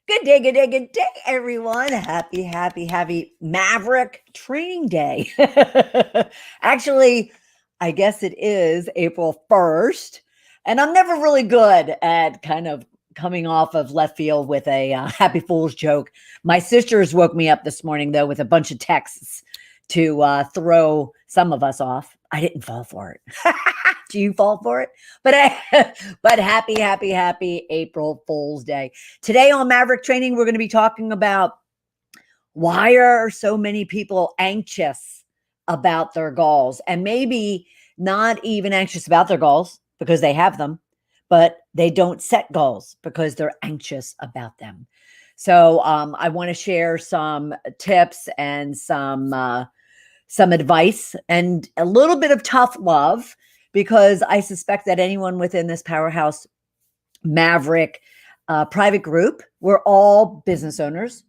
Good day, everyone. Happy Maverick Training Day. Actually, I guess it is April 1st. And I'm never really good at kind of coming off of left field with a Happy Fool's joke. My sisters woke me up this morning, though, with a bunch of texts to throw some of us off. I didn't fall for it. Do you fall for it? But but happy April Fool's Day. Today on Maverick Training, we're going to be talking about why are so many people anxious about their goals, and maybe not even anxious about their goals because they have them, but they don't set goals because they're anxious about them. So I want to share some tips and some advice and a little bit of tough love, because I suspect that anyone within this Powerhouse Maverick private group, we're all business owners.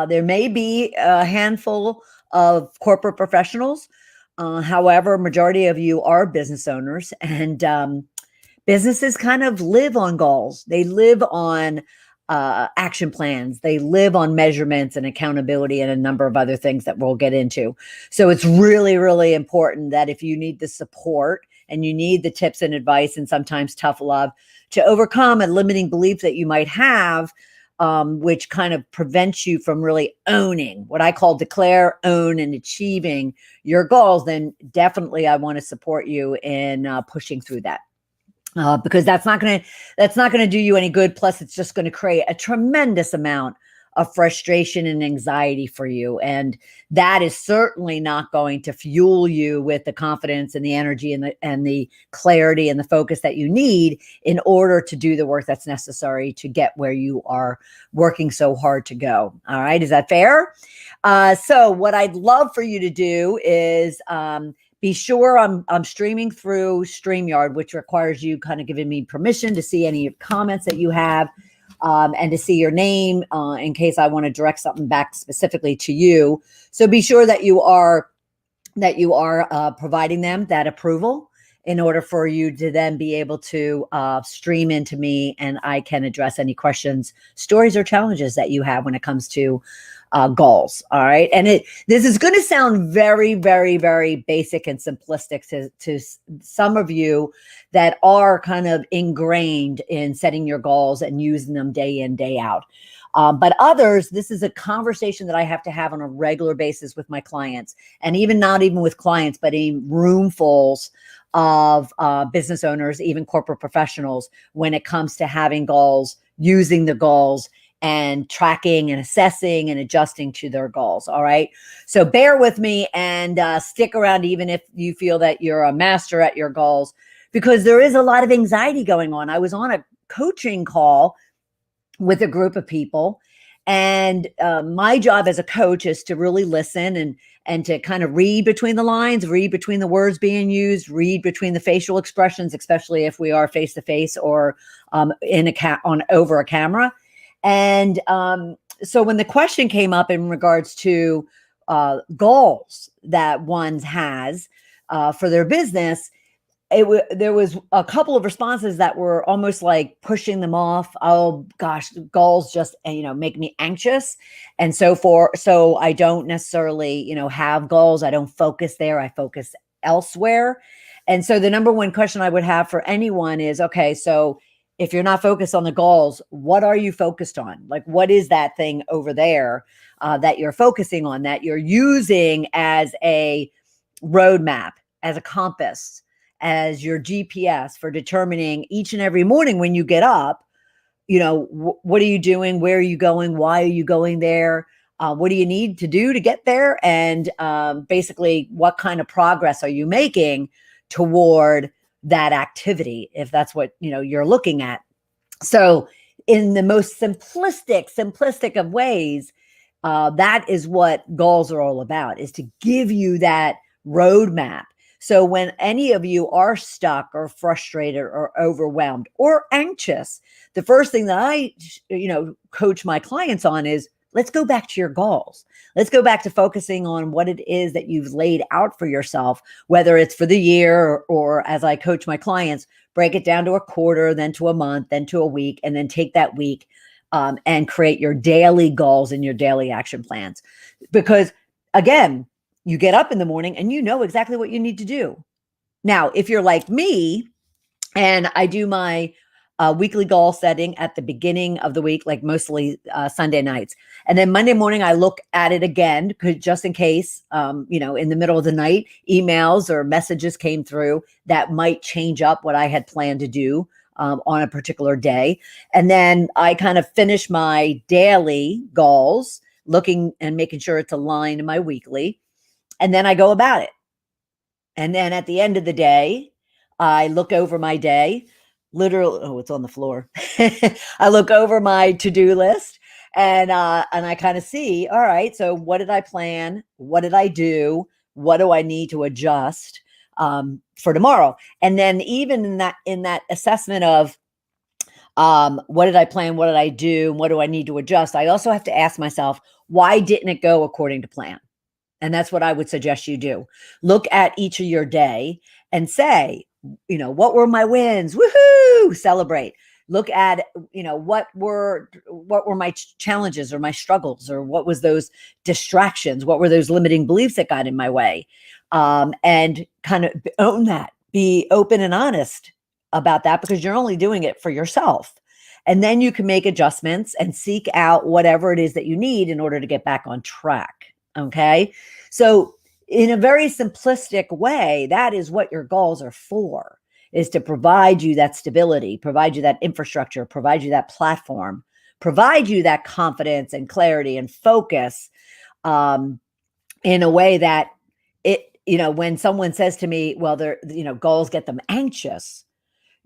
There may be a handful of corporate professionals. However, majority of you are business owners, and businesses kind of live on goals. They live on action plans. They live on measurements and accountability and a number of other things that we'll get into. So it's really, really important that if you need the support and you need the tips and advice and sometimes tough love to overcome a limiting belief that you might have, which kind of prevents you from really owning what I call declare, own, and achieving your goals, then definitely I want to support you in pushing through that. Because that's not going to do you any good. Plus, it's just going to create a tremendous amount of frustration and anxiety for you, and that is certainly not going to fuel you with the confidence and the energy and the clarity and the focus that you need in order to do the work that's necessary to get where you are working so hard to go. All right, is that fair? So, what I'd love for you to do is be sure I'm streaming through StreamYard, which requires you kind of giving me permission to see any comments that you have, and to see your name in case I want to direct something back specifically to you. So be sure that you are providing them that approval in order for you to then be able to stream into me, and I can address any questions, stories, or challenges that you have when it comes to goals. All right. And this is going to sound very, very, very basic and simplistic to some of you that are kind of ingrained in setting your goals and using them day in, day out. But others, this is a conversation that I have to have on a regular basis with my clients, and not even with clients, but in roomfuls of business owners, even corporate professionals, when it comes to having goals, using the goals, and tracking and assessing and adjusting to their goals. All right. So bear with me and stick around, even if you feel that you're a master at your goals, because there is a lot of anxiety going on. I was on a coaching call with a group of people, and my job as a coach is to really listen and to kind of read between the lines, read between the words being used, read between the facial expressions, especially if we are face to face or over a camera. And so when the question came up in regards to goals that one has for their business, there was a couple of responses that were almost like pushing them off. Oh gosh, goals just make me anxious, and so I don't necessarily have goals. I don't focus there. I focus elsewhere. And so the number one question I would have for anyone is, okay, so if you're not focused on the goals, what are you focused on? Like, what is that thing over there that you're focusing on, that you're using as a roadmap, as a compass, as your GPS for determining each and every morning when you get up, what are you doing? Where are you going? Why are you going there? What do you need to do to get there? And basically, what kind of progress are you making toward that activity, if that's what you're looking at? So in the most simplistic of ways, that is what goals are all about, is to give you that roadmap. So when any of you are stuck or frustrated or overwhelmed or anxious, the first thing that I coach my clients on is, let's go back to your goals. Let's go back to focusing on what it is that you've laid out for yourself, whether it's for the year or as I coach my clients, break it down to a quarter, then to a month, then to a week, and then take that week and create your daily goals and your daily action plans. Because again, you get up in the morning and you know exactly what you need to do. Now, if you're like me, and I do my weekly goal setting at the beginning of the week, like mostly Sunday nights. And then Monday morning, I look at it again, just in case, in the middle of the night, emails or messages came through that might change up what I had planned to do on a particular day. And then I kind of finish my daily goals, looking and making sure it's aligned to my weekly. And then I go about it. And then at the end of the day, I look over my day, literally, oh, it's on the floor. I look over my to-do list and I kind of see, all right, so what did I plan? What did I do? What do I need to adjust for tomorrow? And then even in that assessment of what did I plan? What did I do? What do I need to adjust? I also have to ask myself, why didn't it go according to plan? And that's what I would suggest you do. Look at each of your day and say, what were my wins? Woohoo! Celebrate. Look at, what were my challenges or my struggles, or what was those distractions? What were those limiting beliefs that got in my way? And kind of own that. Be open and honest about that, because you're only doing it for yourself. And then you can make adjustments and seek out whatever it is that you need in order to get back on track. Okay. So in a very simplistic way, that is what your goals are for, is to provide you that stability, provide you that infrastructure, provide you that platform, provide you that confidence and clarity and focus in a way that when someone says to me, well, goals get them anxious,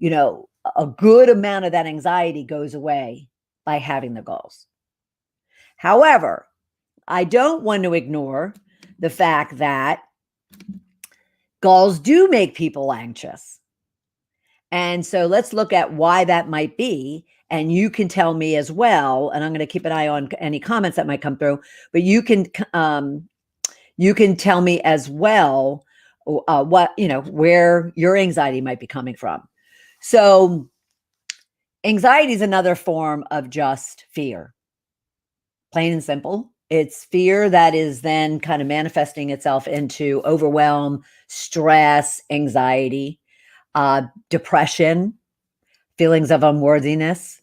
a good amount of that anxiety goes away by having the goals. However, I don't want to ignore the fact that goals do make people anxious. And so let's look at why that might be. And you can tell me as well, and I'm going to keep an eye on any comments that might come through, but you can tell me as well where your anxiety might be coming from. So anxiety is another form of just fear. Plain and simple. It's fear that is then kind of manifesting itself into overwhelm, stress, anxiety, depression, feelings of unworthiness,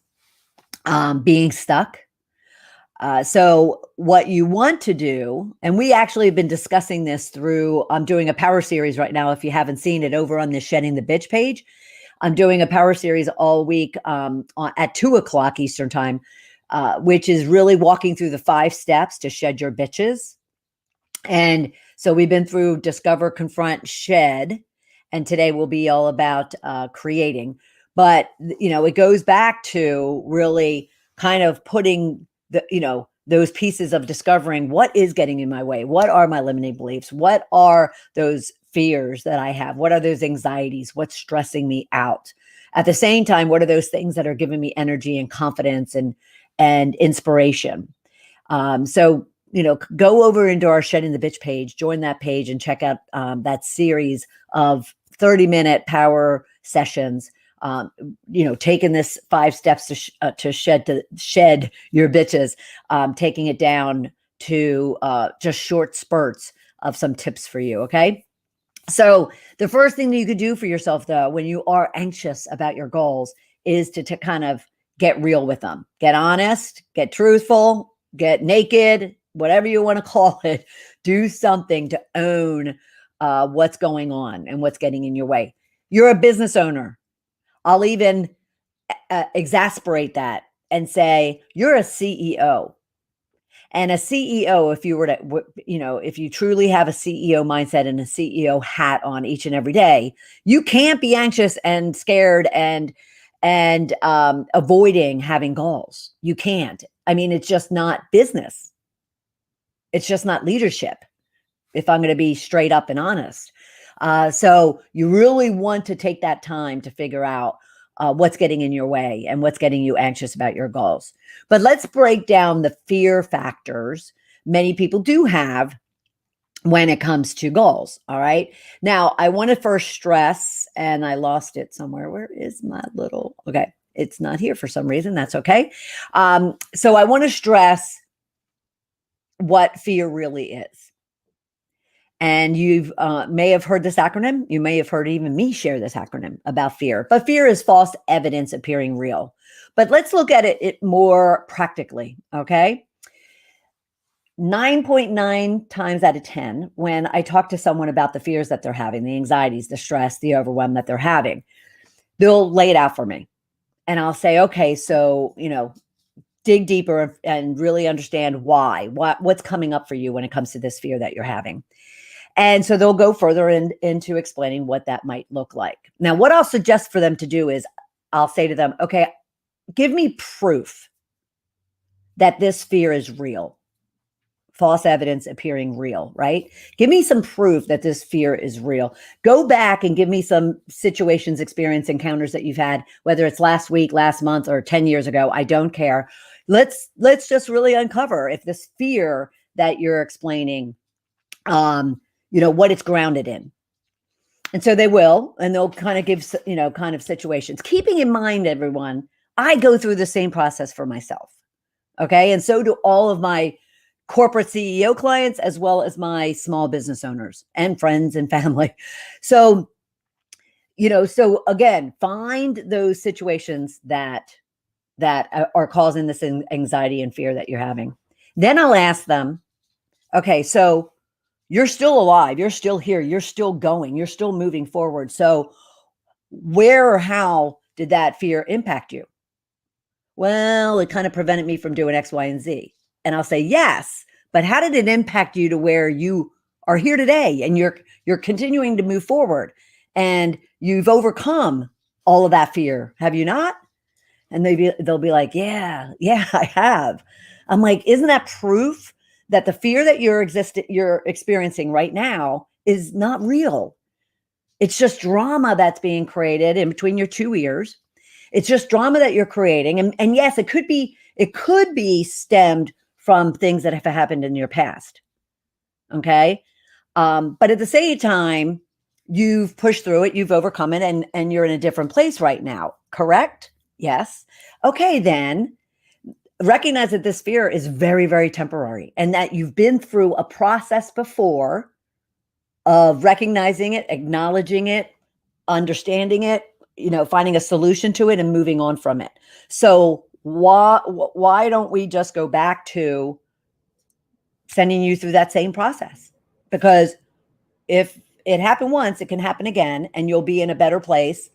being stuck. So what you want to do, and we actually have been discussing this through, I'm doing a power series right now. If you haven't seen it, over on the Shedding the Bitch page, I'm doing a power series all week at 2:00 Eastern time, which is really walking through the 5 steps to shed your bitches. And so we've been through discover, confront, shed, and today will be all about creating. But, it goes back to really kind of putting those pieces of discovering what is getting in my way. What are my limiting beliefs? What are those fears that I have? What are those anxieties? What's stressing me out? At the same time, what are those things that are giving me energy and confidence and inspiration? So, go over into our Shedding the Bitch page, join that page, and check out that series of 30-minute power sessions. Taking this 5 steps to shed your bitches, taking it down to just short spurts of some tips for you. Okay. So the first thing that you could do for yourself, though, when you are anxious about your goals, is to kind of get real with them, get honest, get truthful, get naked, whatever you want to call it. Do something to own what's going on and what's getting in your way. You're a business owner. I'll even exasperate that and say you're a CEO. And a CEO, if you were to, if you truly have a CEO mindset and a CEO hat on each and every day, you can't be anxious and scared and avoiding having goals. You can't. I mean, it's just not business. It's just not leadership, if I'm going to be straight up and honest. So you really want to take that time to figure out what's getting in your way and what's getting you anxious about your goals. But let's break down the fear factors many people do have when it comes to goals. All right. Now, I want to first stress, and I lost it somewhere. Where is my little, okay. It's not here for some reason. That's okay. So I want to stress what fear really is. And you may have heard this acronym. You may have heard even me share this acronym about fear. But fear is false evidence appearing real. But let's look at it more practically, okay? 9.9 times out of 10, when I talk to someone about the fears that they're having, the anxieties, the stress, the overwhelm that they're having, they'll lay it out for me. And I'll say, okay, so, dig deeper and really understand what's coming up for you when it comes to this fear that you're having. And so they'll go further into explaining what that might look like. Now, what I'll suggest for them to do is I'll say to them, okay, give me proof that this fear is real. False evidence appearing real, right? Give me some proof that this fear is real. Go back and give me some situations, experience, encounters that you've had, whether it's last week, last month, or 10 years ago. I don't care. Let's just really uncover if this fear that you're explaining, what it's grounded in. And so they will, and they'll kind of give, kind of situations. Keeping in mind, everyone, I go through the same process for myself. Okay. And so do all of my corporate CEO clients, as well as my small business owners and friends and family. So, so again, find those situations that are causing this anxiety and fear that you're having. Then I'll ask them, okay, so you're still alive, you're still here, you're still going, you're still moving forward. So where or how did that fear impact you? Well, it kind of prevented me from doing X, Y, and Z. And I'll say, yes, but how did it impact you to where you are here today and you're continuing to move forward and you've overcome all of that fear? Have you not? And they'll be like, yeah, I have. I'm like, isn't that proof that the fear that you're experiencing right now is not real? It's just drama that's being created in between your two ears. It's just drama that you're creating. And yes, it could be stemmed from things that have happened in your past. Okay. But at the same time, you've pushed through it, you've overcome it, and you're in a different place right now. Correct? Yes. Okay. Then recognize that this fear is very, very temporary and that you've been through a process before of recognizing it, acknowledging it, understanding it, finding a solution to it and moving on from it. So why don't we just go back to sending you through that same process? Because if it happened once, it can happen again, and you'll be in a better place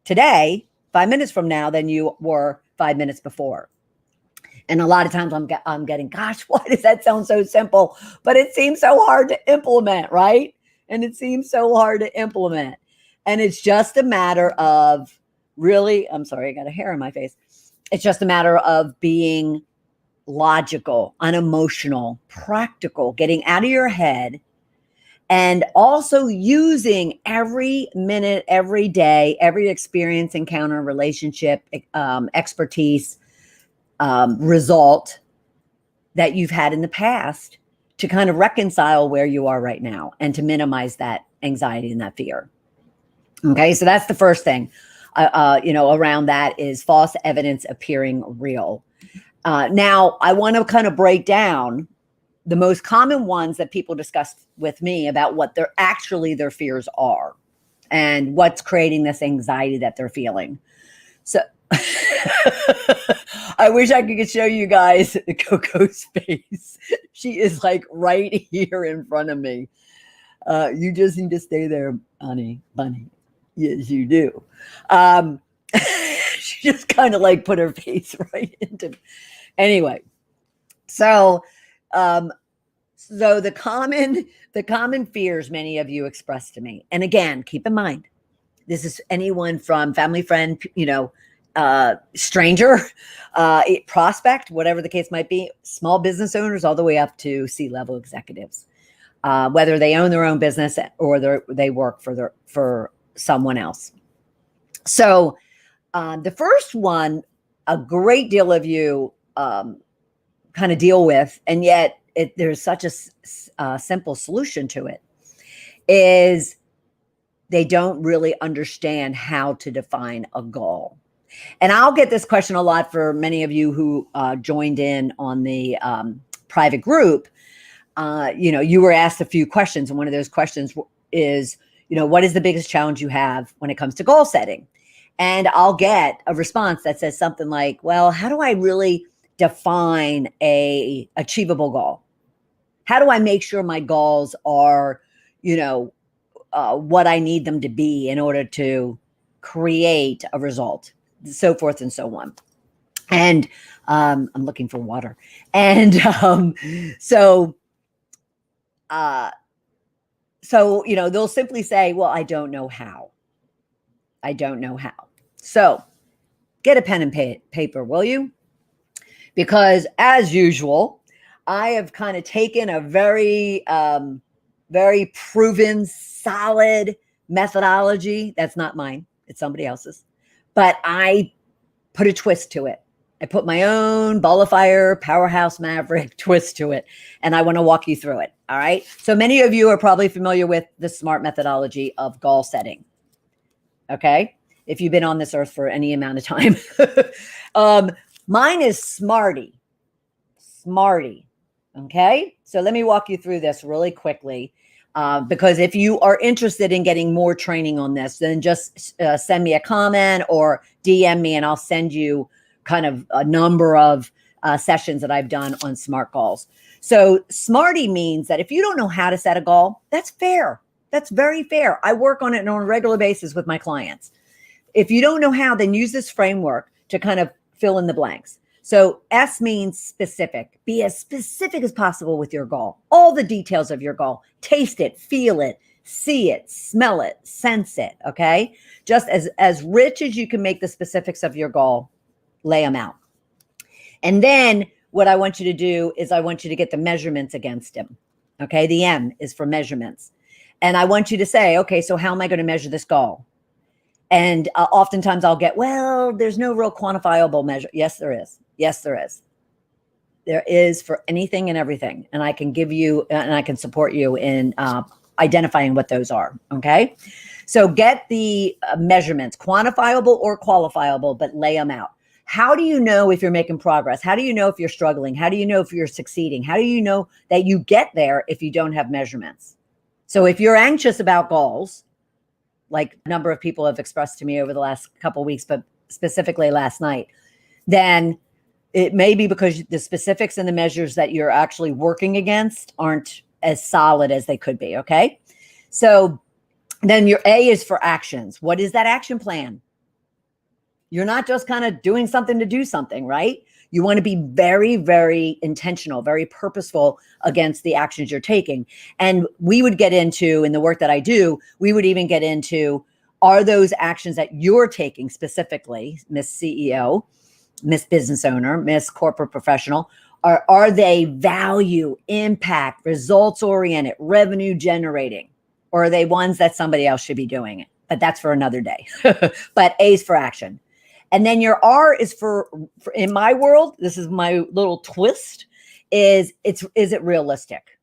today, 5 minutes from now, than you were 5 minutes before. And a lot of times I'm getting, gosh, why does that sound so simple? But it seems so hard to implement, right? And it seems so hard to implement. And it's just a matter of really, I'm sorry, I got a hair in my face. It's just a matter of being logical, unemotional, practical, getting out of your head, and also using every minute, every day, every experience, encounter, relationship, expertise, result that you've had in the past to kind of reconcile where you are right now and to minimize that anxiety and that fear. Okay, so that's the first thing, around that is false evidence appearing real. Now, I want to kind of break down the most common ones that people discuss with me about what their fears are and what's creating this anxiety that they're feeling. So I wish I could show you guys Coco's face. She is like right here in front of me. You just need to stay there, honey, bunny. Yes, you do. She just kind of like put her face right into. Anyway, so the common fears many of you express to me, and again, keep in mind, this is anyone from family, friend, stranger, prospect, whatever the case might be, small business owners, all the way up to C-level executives, whether they own their own business or they work for someone else. So the first one, a great deal of you kind of deal with, and yet there's such a simple solution to it, is they don't really understand how to define a goal. And I'll get this question a lot for many of you who joined in on the private group. You were asked a few questions, and one of those questions is, what is the biggest challenge you have when it comes to goal setting? And I'll get a response that says something like, well, how do I really define a achievable goal? How do I make sure my goals are, what I need them to be in order to create a result, so forth and so on. And I'm looking for water. And so they'll simply say, well, I don't know how. I don't know how. So get a pen and paper, will you? Because as usual, I have kind of taken a very, very proven, solid methodology. That's not mine. It's somebody else's. But I put a twist to it. I put my own ball of fire, Powerhouse Maverick twist to it. And I want to walk you through it. All right. So many of you are probably familiar with the SMART methodology of goal setting. Okay. If you've been on this earth for any amount of time. Mine is SMARTY. SMARTY. Okay. So let me walk you through this really quickly. Because if you are interested in getting more training on this, then just send me a comment or DM me and I'll send you kind of a number of sessions that I've done on SMART goals. So SMARTY means that if you don't know how to set a goal, that's fair. That's very fair. I work on it on a regular basis with my clients. If you don't know how, then use this framework to kind of fill in the blanks. So S means specific. Be as specific as possible with your goal. All the details of your goal. Taste it, feel it, see it, smell it, sense it, okay? Just as rich as you can make the specifics of your goal, lay them out. And then what I want you to do is I want you to get the measurements against them, okay? The M is for measurements. And I want you to say, okay, so how am I going to measure this goal? And oftentimes I'll get, well, there's no real quantifiable measure. Yes, there is. Yes, there is. There is for anything and everything. And I can give you, and I can support you in identifying what those are. Okay. So get the measurements, quantifiable or qualifiable, but lay them out. How do you know if you're making progress? How do you know if you're struggling? How do you know if you're succeeding? How do you know that you get there if you don't have measurements? So if you're anxious about goals, like a number of people have expressed to me over the last couple of weeks, but specifically last night, then it may be because the specifics and the measures that you're actually working against aren't as solid as they could be. Okay. So then your A is for actions. What is that action plan? You're not just kind of doing something to do something, right? You want to be very, very intentional, very purposeful against the actions you're taking. And we would get into, in the work that I do, we would even get into, are those actions that you're taking specifically, Miss CEO, Miss Business Owner, Miss Corporate Professional, are they value, impact, results oriented, revenue generating, or are they ones that somebody else should be doing it? But that's for another day. But A is for action. And then your R is for in my world, this is my little twist, is it realistic?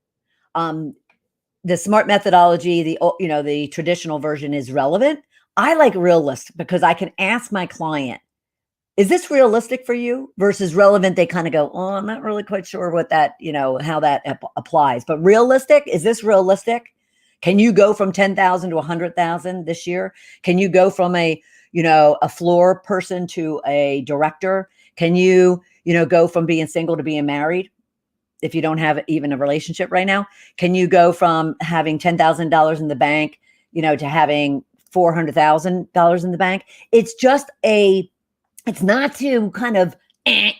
The SMART methodology, the traditional version is relevant. I like realistic because I can ask my client, is this realistic for you? Versus relevant, they kind of go, oh, I'm not really quite sure what that, how that applies. But realistic, is this realistic? Can you go from 10,000 to 100,000 this year? Can you go from a floor person to a director? Can you, go from being single to being married if you don't have even a relationship right now? Can you go from having $10,000 in the bank, to having $400,000 in the bank? It's not to kind of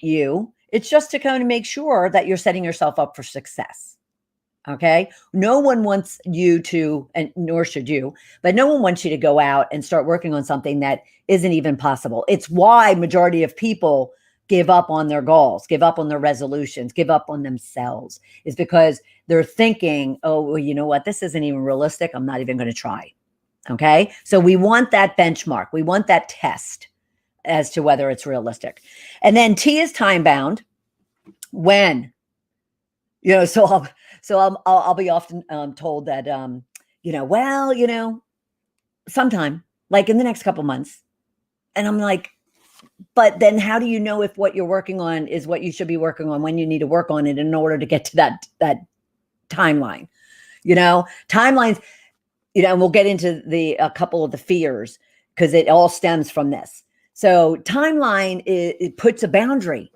you. It's just to kind of make sure that you're setting yourself up for success. Okay. No one wants you to, and nor should you, but no one wants you to go out and start working on something that isn't even possible. It's why majority of people give up on their goals, give up on their resolutions, give up on themselves, is because they're thinking, oh, well, you know what? This isn't even realistic. I'm not even going to try. Okay. So we want that benchmark. We want that test as to whether it's realistic. And then T is time bound. When, I'll be often told that, sometime, like in the next couple months. And I'm like, But then how do you know if what you're working on is what you should be working on when you need to work on it in order to get to that timeline? Timelines, and we'll get into a couple of the fears because it all stems from this. So timeline, it puts a boundary.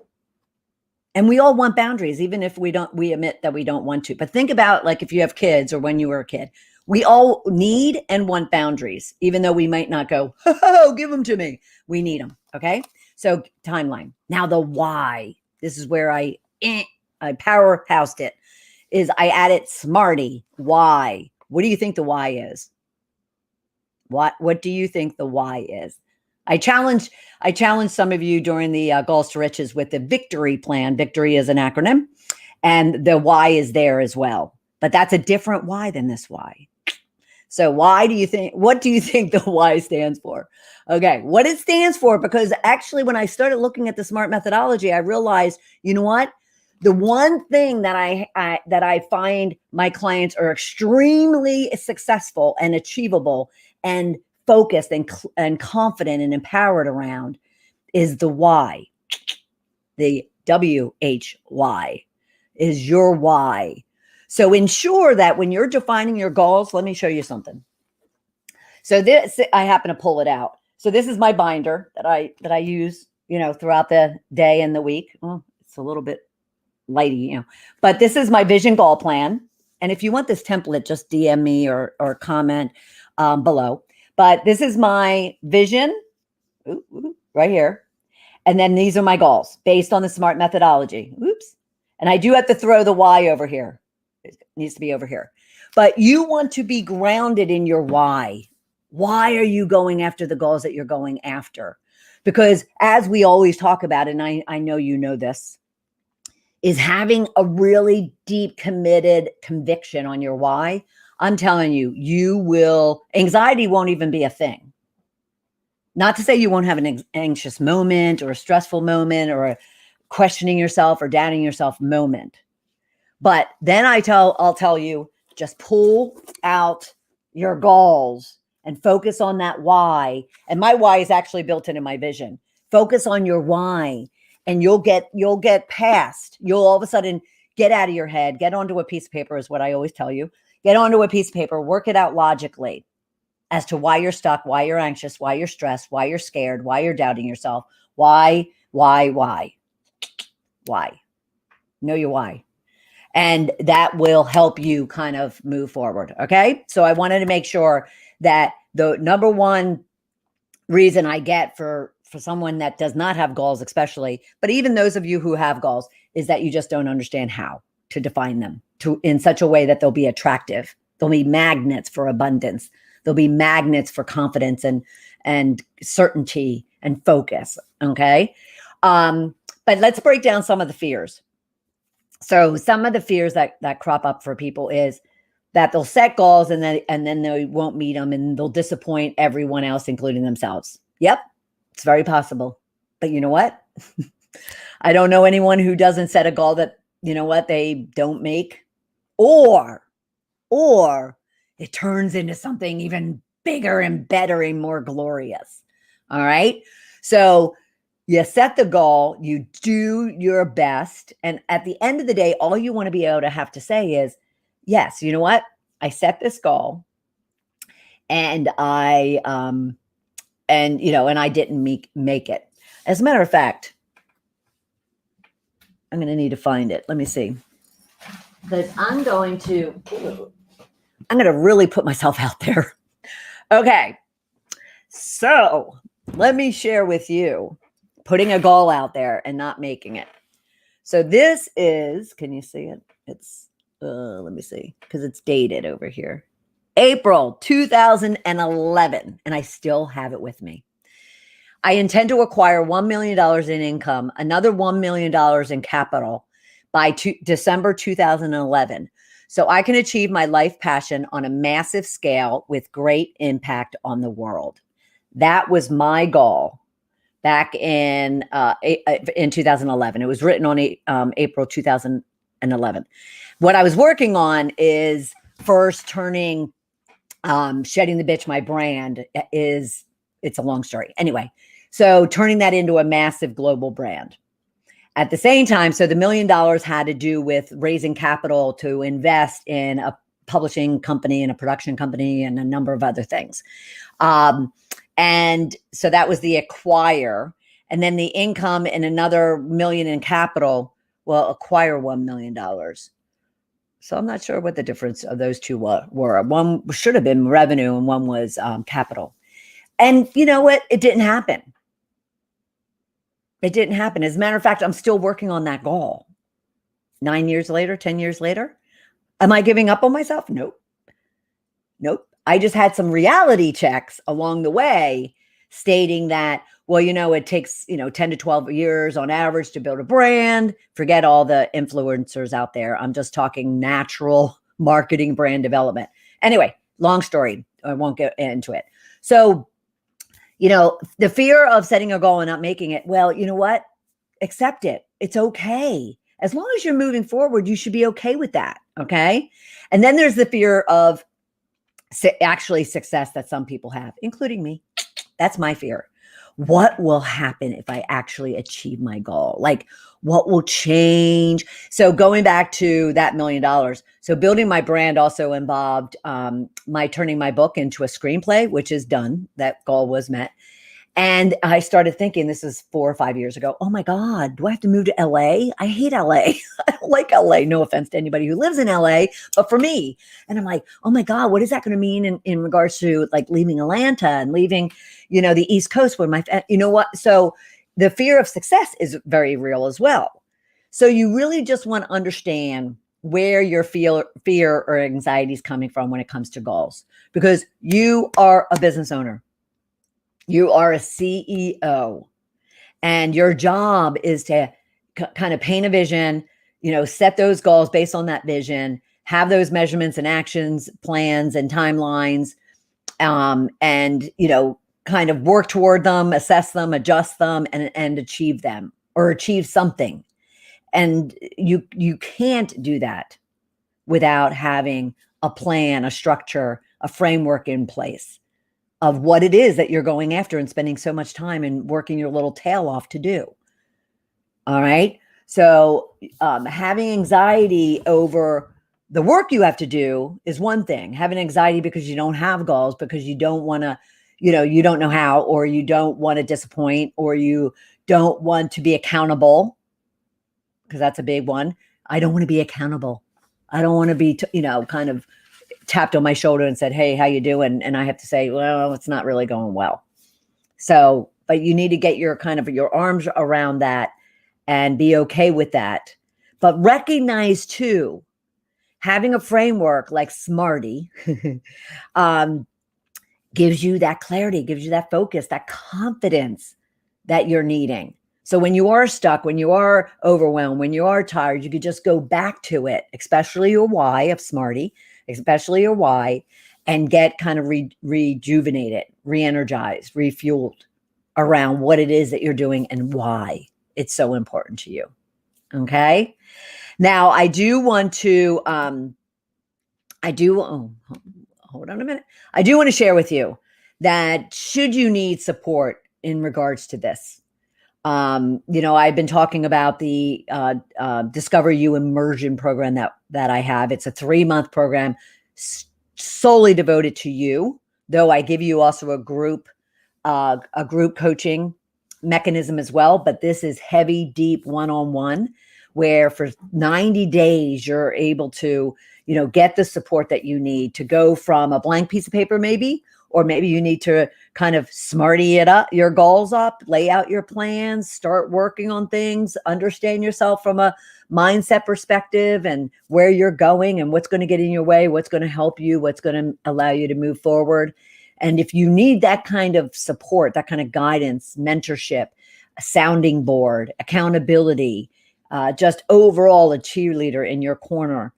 And we all want boundaries, even if we admit that we don't want to. But think about, like, if you have kids or when you were a kid, we all need and want boundaries, even though we might not go, oh, give them to me. We need them. Okay. So timeline. Now the why, this is where I powerhoused it, is I added smarty. Why? What do you think the why is? What do you think the why is? I challenged some of you during the Goals to Riches with the victory plan. Victory is an acronym, and the why is there as well. But that's a different why than this why. So what do you think the why stands for? Okay, what it stands for, because actually when I started looking at the SMART methodology, I realized, you know what? The one thing that I find my clients are extremely successful and achievable and focused and confident and empowered around is the why. The WHY is your why. So ensure that when you're defining your goals, let me show you something. So this, I happen to pull it out. So this is my binder that I use, throughout the day and the week. Oh, it's a little bit lighty, but this is my vision goal plan. And if you want this template, just DM me or comment below. But this is my vision right here. And then these are my goals based on the SMART methodology. Oops. And I do have to throw the why over here. It needs to be over here. But you want to be grounded in your why. Why are you going after the goals that you're going after? Because as we always talk about, and I know you know this, is having a really deep, committed conviction on your why. I'm telling you, anxiety won't even be a thing. Not to say you won't have an anxious moment or a stressful moment or a questioning yourself or doubting yourself moment. But then I'll tell you, just pull out your goals and focus on that why. And my why is actually built into my vision. Focus on your why, and you'll get past. You'll all of a sudden get out of your head, get onto a piece of paper is what I always tell you. Get onto a piece of paper, work it out logically as to why you're stuck, why you're anxious, why you're stressed, why you're scared, why you're doubting yourself. Why? Know your why. And that will help you kind of move forward. Okay. So I wanted to make sure that the number one reason I get for someone that does not have goals, especially, but even those of you who have goals, is that you just don't understand how to define them in such a way that they'll be attractive. They'll be magnets for abundance. They'll be magnets for confidence and certainty and focus. Okay. But let's break down some of the fears. So some of the fears that crop up for people is that they'll set goals and then they won't meet them and they'll disappoint everyone else, including themselves. Yep. It's very possible. But you know what? I don't know anyone who doesn't set a goal that, they don't make, or it turns into something even bigger and better and more glorious. All right. So you set the goal, you do your best. And at the end of the day, all you want to be able to have to say is, yes, you know what? I set this goal and I didn't make it. As a matter of fact, I'm going to need to find it. Let me see. But I'm going to really put myself out there. Okay. So let me share with you putting a goal out there and not making it. So this is, can you see it? It's, let me see, because it's dated over here. April 2011, and I still have it with me. I intend to acquire $1 million in income, another $1 million in capital by December 2011, so I can achieve my life passion on a massive scale with great impact on the world. That was my goal back in 2011. It was written on April 2011. What I was working on is first turning Shedding the Bitch, my brand, it's a long story. Anyway, So turning that into a massive global brand. At the same time, so the $1 million had to do with raising capital to invest in a publishing company and a production company and a number of other things. And so that was the acquire. And then the income and another million in capital will acquire $1 million. So I'm not sure what the difference of those two were. One should have been revenue and one was capital. And you know what? It didn't happen. It didn't happen. As a matter of fact, I'm still working on that goal. 9 years later, 10 years later. Am I giving up on myself? Nope. Nope. I just had some reality checks along the way stating that, well, it takes, 10 to 12 years on average to build a brand. Forget all the influencers out there. I'm just talking natural marketing brand development. Anyway, long story. I won't get into it. So, the fear of setting a goal and not making it, well, you know what? Accept it. It's okay. As long as you're moving forward, you should be okay with that. Okay. And then there's the fear of actually success that some people have, including me. That's my fear. What will happen if I actually achieve my goal? Like, what will change? So going back to that $1 million. So building my brand also involved my turning my book into a screenplay, which is done. That goal was met. And I started thinking, this is 4 or 5 years ago, oh my God, do I have to move to LA? I hate LA. I don't like LA. No offense to anybody who lives in LA, but for me. And I'm like, oh my God, what is that going to mean in regards to like leaving Atlanta and leaving, the East Coast where what? So the fear of success is very real as well. So you really just want to understand where your fear or anxiety is coming from when it comes to goals, because you are a business owner. You are a CEO, and your job is to kind of paint a vision, set those goals based on that vision, have those measurements and actions, plans and timelines, and, kind of work toward them, assess them, adjust them, and achieve them or achieve something. And you can't do that without having a plan, a structure, a framework in place of what it is that you're going after and spending so much time and working your little tail off to do. All right. So having anxiety over the work you have to do is one thing. Having anxiety because you don't have goals, because you don't want to, you don't know how, or you don't want to disappoint, or you don't want to be accountable, because that's a big one. I don't want to be accountable. I don't want to be, kind of tapped on my shoulder and said, hey, how you doing? And I have to say, well, it's not really going well. So, but you need to get your arms around that and be okay with that. But recognize too, having a framework like Smarty gives you that clarity, gives you that focus, that confidence that you're needing. So when you are stuck, when you are overwhelmed, when you are tired, you could just go back to it, especially your why of Smarty, especially your why, and get kind of rejuvenated, re-energized, refueled around what it is that you're doing and why it's so important to you. Okay. Now I do want to, hold on a minute. I do want to share with you that should you need support in regards to this, I've been talking about the Discover You Immersion program that I have. It's a 3-month program solely devoted to you, though I give you also a group coaching mechanism as well. But this is heavy, deep one-on-one, where for 90 days you're able to, get the support that you need to go from a blank piece of paper, maybe, or maybe you need to kind of smarty it up, your goals up, lay out your plans, start working on things, understand yourself from a mindset perspective and where you're going and what's going to get in your way, what's going to help you, what's going to allow you to move forward. And if you need that kind of support, that kind of guidance, mentorship, a sounding board, accountability, just overall a cheerleader in your corner,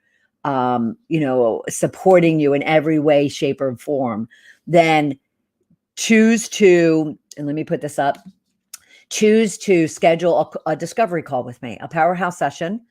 supporting you in every way, shape, or form, then choose to, and let me put this up, choose to schedule a discovery call with me, a powerhouse session,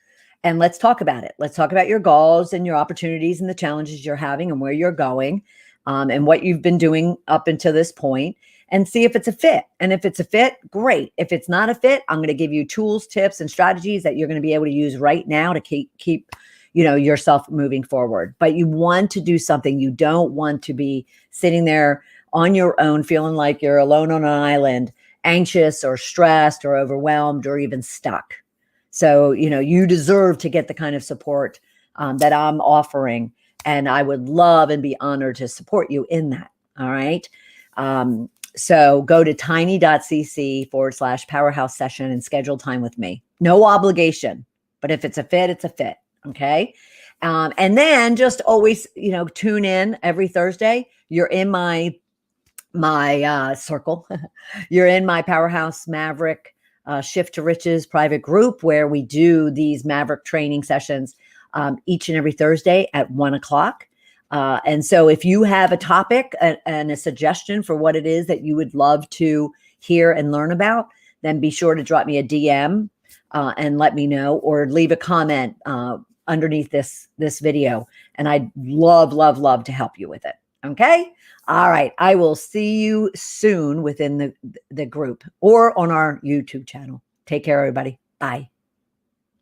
and let's talk about it. Let's talk about your goals and your opportunities and the challenges you're having and where you're going, and what you've been doing up until this point. and see if it's a fit. And if it's a fit, great. If it's not a fit, I'm going to give you tools, tips, and strategies that you're going to be able to use right now to keep yourself moving forward. But you want to do something. You don't want to be sitting there on your own, feeling like you're alone on an island, anxious or stressed or overwhelmed or even stuck. So, you deserve to get the kind of support that I'm offering. And I would love and be honored to support you in that. All right. So go to tiny.cc/powerhouse session and schedule time with me. No obligation, but if it's a fit, it's a fit. Okay. And then just always, tune in every Thursday. You're in my circle. You're in my Powerhouse Maverick Shift to Riches private group, where we do these Maverick training sessions each and every Thursday at 1:00. And so if you have a topic and a suggestion for what it is that you would love to hear and learn about, then be sure to drop me a DM and let me know, or leave a comment underneath this video. And I'd love to help you with it. Okay. All right. I will see you soon within the group or on our YouTube channel. Take care, everybody. Bye.